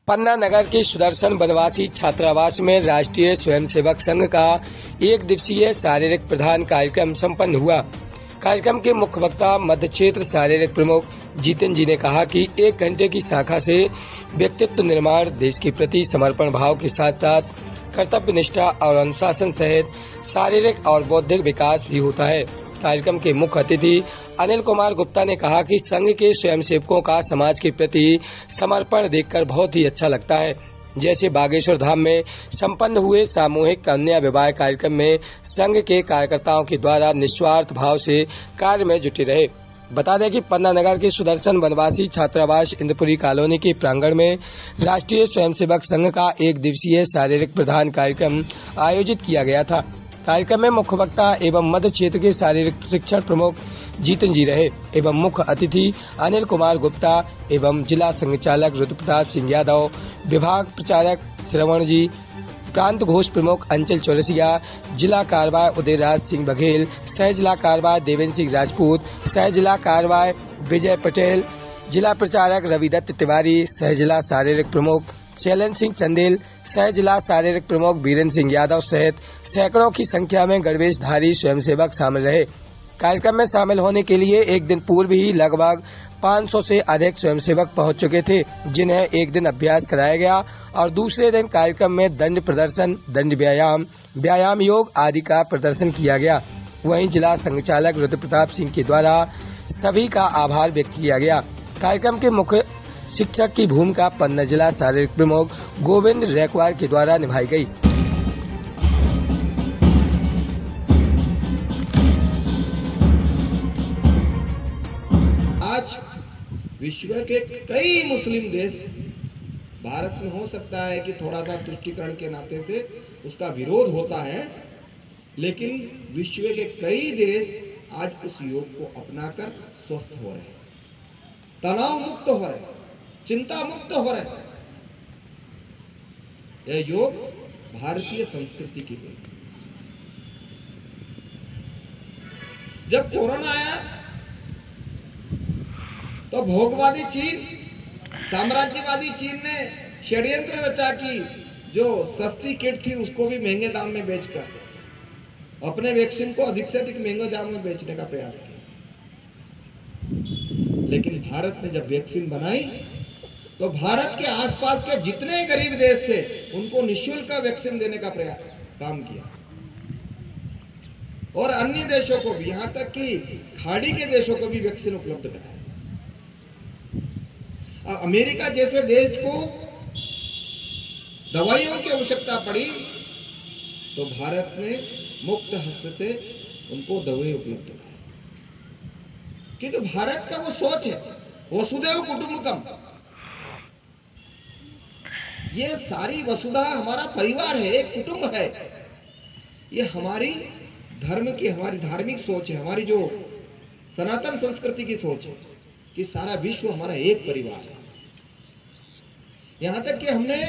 पन्ना नगर के सुदर्शन वनवासी छात्रावास में राष्ट्रीय स्वयंसेवक संघ का एक दिवसीय शारीरिक प्रधान कार्यक्रम संपन्न हुआ। कार्यक्रम के मुख्य वक्ता मध्य क्षेत्र शारीरिक प्रमुख जीतन जी ने कहा कि 1 घंटे की शाखा से व्यक्तित्व निर्माण, देश के प्रति समर्पण भाव के साथ साथ कर्तव्य निष्ठा और अनुशासन सहित शारीरिक और बौद्धिक विकास भी होता है। कार्यक्रम के मुख्य अतिथि अनिल कुमार गुप्ता ने कहा कि संघ के स्वयंसेवकों का समाज के प्रति समर्पण देखकर बहुत ही अच्छा लगता है। जैसे बागेश्वर धाम में संपन्न हुए सामूहिक कन्या विवाह कार्यक्रम में संघ के कार्यकर्ताओं के द्वारा निस्वार्थ भाव से कार्य में जुटे रहे। बता दें कि पन्ना नगर के सुदर्शन वनवासी छात्रावास इंद्रपुरी कॉलोनी के प्रांगण में राष्ट्रीय स्वयंसेवक संघ का एक दिवसीय शारीरिक प्रधान कार्यक्रम आयोजित किया गया था। कार्यक्रम में मुख्य वक्ता एवं मध्य क्षेत्र के शारीरिक प्रशिक्षण प्रमुख जीतन जी रहे एवं मुख्य अतिथि अनिल कुमार गुप्ता एवं जिला संचालक रुद्र प्रताप सिंह यादव, विभाग प्रचारक श्रवण जी, प्रांत घोष प्रमुख अंचल चौरसिया, जिला कार्रवाई उदयराज सिंह बघेल, सह जिला कार्रवाई देवेंद्र सिंह राजपूत, सह जिला कार्रवाई विजय पटेल, जिला प्रचारक रविदत्त तिवारी, सह जिला शारीरिक प्रमुख शैलन सिंह चंदेल, सह जिला शारीरिक प्रमुख बीरेंद्र सिंह यादव सहित सैकड़ों की संख्या में गणवेशधारी स्वयंसेवक शामिल रहे। कार्यक्रम में शामिल होने के लिए एक दिन पूर्व ही लगभग 500 से अधिक स्वयंसेवक पहुंच चुके थे, जिन्हें एक दिन अभ्यास कराया गया और दूसरे दिन कार्यक्रम में दंड प्रदर्शन, दंड व्यायाम, व्यायाम योग आदि का प्रदर्शन किया गया। वहीं जिला संचालक रुद्र प्रताप सिंह के द्वारा सभी का आभार व्यक्त किया गया। कार्यक्रम के मुख्य शिक्षक की भूमिका पन्ना जिला शारीरिक प्रमुख गोविंद रैकवार के द्वारा निभाई गई। आज विश्व के कई मुस्लिम देश, भारत में हो सकता है कि थोड़ा सा तुष्टीकरण के नाते से उसका विरोध होता है, लेकिन विश्व के कई देश आज उस योग को अपनाकर स्वस्थ हो रहे हैं, तनाव मुक्त हो रहे हैं, चिंता मुक्त हो रहे हैं। यह योग भारतीय संस्कृति की देन। जब कोरोना आया तो भोगवादी चीन, साम्राज्यवादी चीन ने षड्यंत्र रचा कि जो सस्ती किट थी उसको भी महंगे दाम में बेचकर अपने वैक्सीन को अधिक से अधिक महंगे दाम में बेचने का प्रयास किया। लेकिन भारत ने जब वैक्सीन बनाई तो भारत के आसपास के जितने गरीब देश थे उनको निःशुल्क वैक्सीन देने का काम किया और अन्य देशों को भी, यहां तक कि खाड़ी के देशों को भी वैक्सीन उपलब्ध कराया। अमेरिका जैसे देश को दवाइयों की आवश्यकता पड़ी तो भारत ने मुक्त हस्त से उनको दवाई उपलब्ध कराई, क्योंकि भारत का वो सोच है वसुधैव कुटुंबकम। ये सारी वसुधा हमारा परिवार है, एक कुटुंब है। ये हमारी धर्म की, हमारी धार्मिक सोच है, हमारी जो सनातन संस्कृति की सोच है कि सारा विश्व हमारा एक परिवार है। यहां तक कि हमने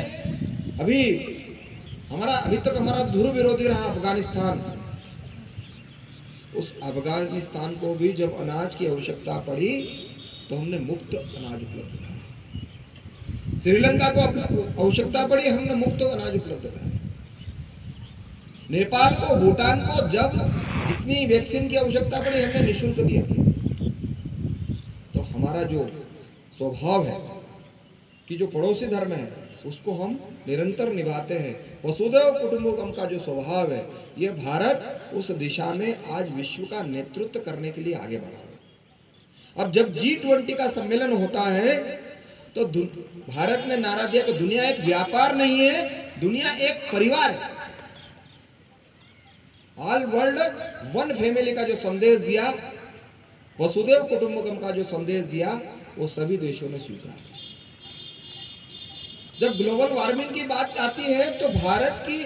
अभी तक हमारा ध्रुव विरोधी रहा अफगानिस्तान। उस अफगानिस्तान को भी जब अनाज की आवश्यकता पड़ी तो हमने मुफ्त अनाज उपलब्ध कराया। श्रीलंका को आवश्यकता पड़ी, हमने मुफ्त अनाज उपलब्ध कराया। नेपाल को, भूटान को जब जितनी वैक्सीन की आवश्यकता पड़ी हमने निःशुल्क दिया। तो हमारा जो स्वभाव है कि जो पड़ोसी धर्म है उसको हम निरंतर निभाते हैं। वसुधैव कुटुंबकम का जो स्वभाव है, यह भारत उस दिशा में आज विश्व का नेतृत्व करने के लिए आगे बढ़ा है। अब जब G20 का सम्मेलन होता है तो भारत ने नारा दिया कि दुनिया एक व्यापार नहीं है, दुनिया एक परिवार है। ऑल वर्ल्ड वन फैमिली का जो संदेश दिया, वसुधैव कुटुंबकम का जो संदेश दिया, वो सभी देशों ने स्वीकार। जब ग्लोबल वार्मिंग की बात आती है तो भारत की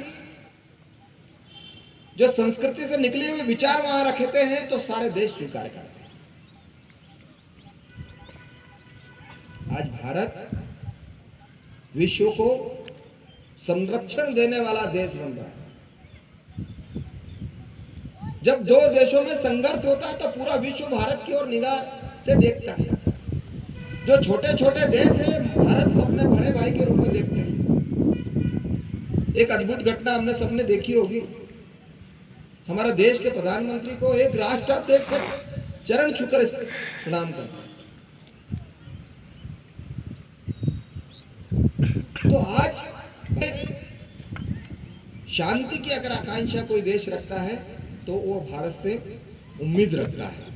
जो संस्कृति से निकले हुए विचार वहां रखते हैं तो सारे देश स्वीकार करते हैं। आज भारत विश्व को संरक्षण देने वाला देश बन रहा है। जब दो देशों में संघर्ष होता है तो पूरा विश्व भारत की ओर निगाह से देखता है। जो छोटे छोटे देश है भारत को अपने बड़े भाई के रूप में देखते हैं। एक अद्भुत घटना हमने सबने देखी होगी। हमारा देश के प्रधानमंत्री को एक राष्ट्राध्यक्ष चरण छूकर प्रणाम करता है। तो आज शांति की अगर आकांक्षा कोई देश रखता है तो वो भारत से उम्मीद रखता है।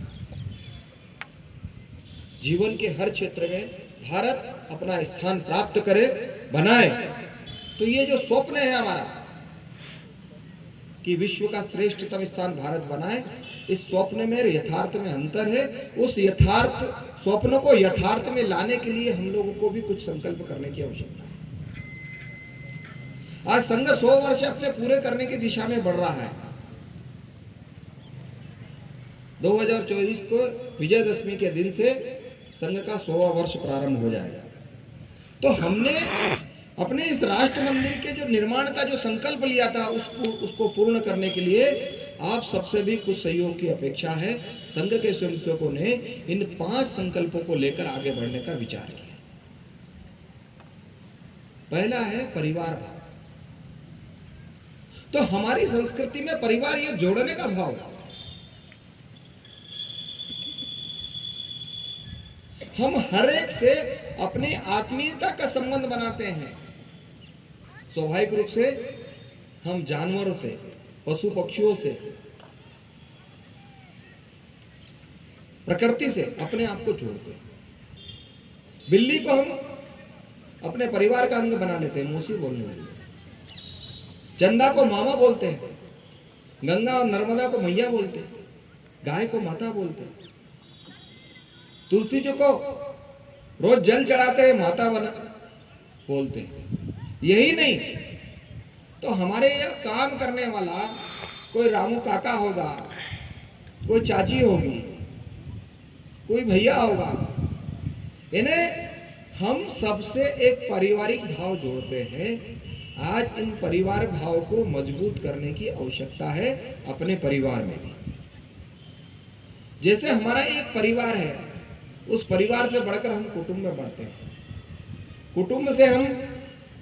जीवन के हर क्षेत्र में भारत अपना स्थान प्राप्त करे, बनाए। तो ये जो स्वप्न है हमारा कि विश्व का श्रेष्ठतम स्थान भारत बनाए, इस स्वप्न में यथार्थ में अंतर है। उस यथार्थ स्वप्न को यथार्थ में लाने के लिए हम लोगों को भी कुछ संकल्प करने की आवश्यकता है। आज संघ 100 वर्ष अपने पूरे करने की दिशा में बढ़ रहा है। 2024 को विजयदशमी के दिन से संघ का 100वां वर्ष प्रारंभ हो जाएगा। तो हमने अपने इस राष्ट्र मंदिर के जो निर्माण का जो संकल्प लिया था उसको पूर्ण करने के लिए आप सबसे भी कुछ सहयोग की अपेक्षा है। संघ के स्वयंसेवकों ने इन 5 संकल्पों को लेकर आगे बढ़ने का विचार किया। पहला है परिवार भाव। तो हमारी संस्कृति में परिवार ये जोड़ने का भाव है। हम हर एक से अपनी आत्मीयता का संबंध बनाते हैं। स्वाभाविक रूप से हम जानवरों से, पशु पक्षियों से, प्रकृति से अपने आप को जोड़ते हैं। बिल्ली को हम अपने परिवार का अंग बना लेते हैं, मौसी बोलने लगे। चंदा को मामा बोलते हैं, गंगा और नर्मदा को मैया बोलते हैं, गाय को माता बोलते हैं, तुलसी जी को रोज जल चढ़ाते हैं, माता बना बोलते हैं। यही नहीं तो हमारे यहाँ काम करने वाला कोई रामू काका होगा, कोई चाची होगी, कोई भैया होगा, इन्हें हम सबसे एक पारिवारिक भाव जोड़ते हैं। आज इन परिवार भाव को मजबूत करने की आवश्यकता है अपने परिवार में भी। जैसे हमारा एक परिवार है, उस परिवार से बढ़कर हम कुटुंब में बढ़ते हैं, कुटुंब से हम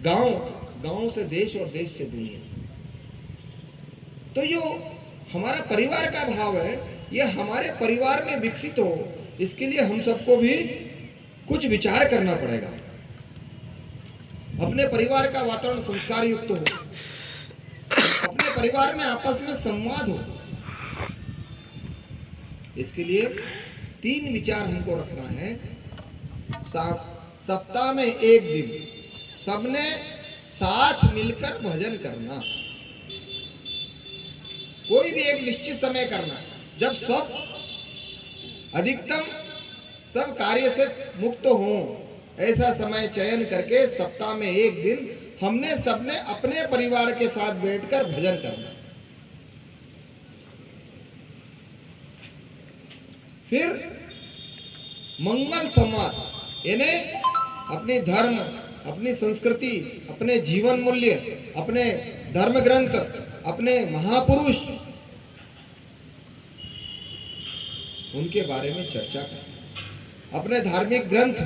गांव, गांव से देश और देश से दुनिया। तो जो हमारा परिवार का भाव है, ये हमारे परिवार में विकसित हो, इसके लिए हम सबको भी कुछ विचार करना पड़ेगा। अपने परिवार का वातावरण संस्कार युक्त हो, अपने परिवार में आपस में संवाद हो। इसके लिए 3 विचार हमको रखना है। सप्ताह में एक दिन सबने साथ मिलकर भजन करना। कोई भी एक निश्चित समय करना, जब सब अधिकतम सब कार्य से मुक्त हों, ऐसा समय चयन करके सप्ताह में एक दिन हमने सबने अपने परिवार के साथ बैठकर भजन करना। फिर मंगल संवाद, यानी अपनी धर्म, अपनी संस्कृति, अपने जीवन मूल्य, अपने धर्म ग्रंथ, अपने महापुरुष, उनके बारे में चर्चा करना। अपने धार्मिक ग्रंथ,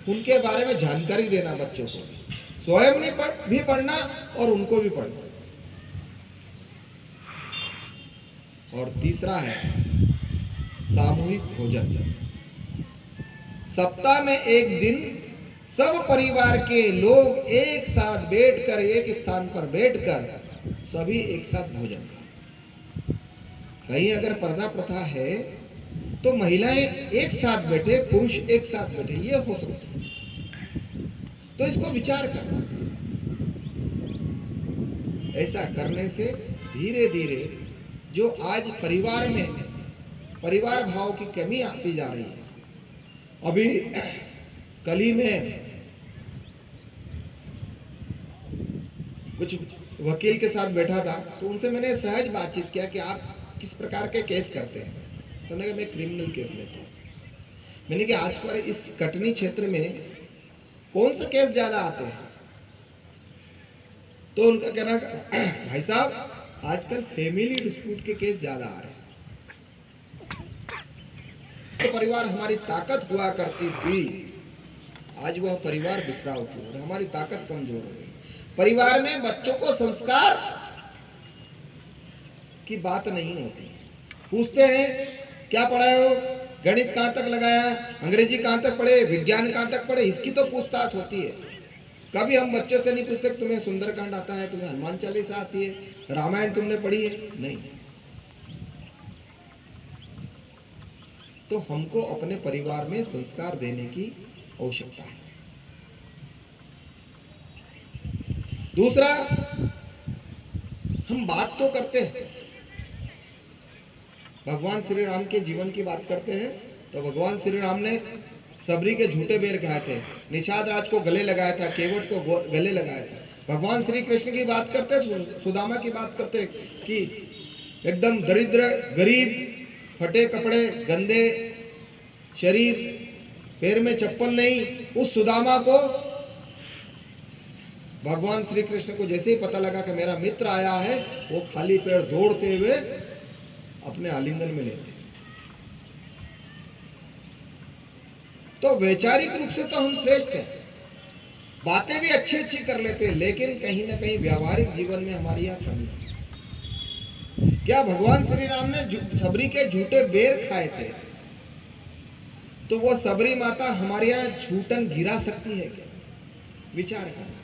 उनके बारे में जानकारी देना बच्चों को, स्वयं भी पढ़ना और उनको भी पढ़ना। और तीसरा है सामूहिक भोजन। सप्ताह में एक दिन सब परिवार के लोग एक साथ बैठकर, एक स्थान पर बैठकर सभी एक साथ भोजन करें। कहीं अगर पर्दा प्रथा है तो महिलाएं एक साथ बैठे, पुरुष एक साथ बैठे, ये हो सकता है। तो इसको विचार करना। ऐसा करने से धीरे धीरे जो आज परिवार में परिवार भाव की कमी आती जा रही है। अभी कल में कुछ वकील के साथ बैठा था, तो उनसे मैंने सहज बातचीत किया कि आप किस प्रकार के केस करते हैं। तो उन्होंने कहा मैं क्रिमिनल केस लेता हूँ। मैंने कहा आज पर इस कटनी क्षेत्र में कौन सा केस ज्यादा आते हैं? तो उनका कहना, भाई साहब आजकल फैमिली डिस्प्यूट के केस ज्यादा आ रहे हैं। तो परिवार हमारी ताकत हुआ करती थी, आज वह परिवार बिखरा हो गया और हमारी ताकत कमजोर हो गई। परिवार में बच्चों को संस्कार की बात नहीं होती। पूछते हैं क्या पढ़ाए हो, गणित कहाँ तक लगाया, अंग्रेजी कहाँ तक पढ़े, विज्ञान कहाँ तक पढ़े, इसकी तो पूछताछ होती है। कभी हम बच्चे से नहीं पूछते तुम्हें सुंदरकांड आता है, तुम्हें हनुमान चालीसा आती है, रामायण तुमने पढ़ी है, नहीं। तो हमको अपने परिवार में संस्कार देने की आवश्यकता है। दूसरा, हम बात तो करते हैं, भगवान श्री राम के जीवन की बात करते हैं तो भगवान श्री राम ने सबरी के झूठे बेर खाए थे, निषाद राज को गले लगाया था, केवट को गले लगाया था। भगवान श्री कृष्ण की बात करते, सुदामा की बात करते कि एकदम दरिद्र गरीब, फटे कपड़े, गंदे शरीर, पैर में चप्पल नहीं, उस सुदामा को भगवान श्री कृष्ण को जैसे ही पता लगा कि मेरा मित्र आया है, वो खाली पैर दौड़ते हुए अपने आलिंगन में लेते। तो वैचारिक रूप से तो हम श्रेष्ठ हैं, बातें भी अच्छी अच्छी कर लेते हैं, लेकिन कहीं ना कहीं व्यावहारिक जीवन में हमारी यहाँ कमी है। क्या भगवान श्री राम ने सबरी के झूठे बेर खाए थे तो वो सबरी माता हमारे यहाँ झूठन गिरा सकती है क्या? विचार करना।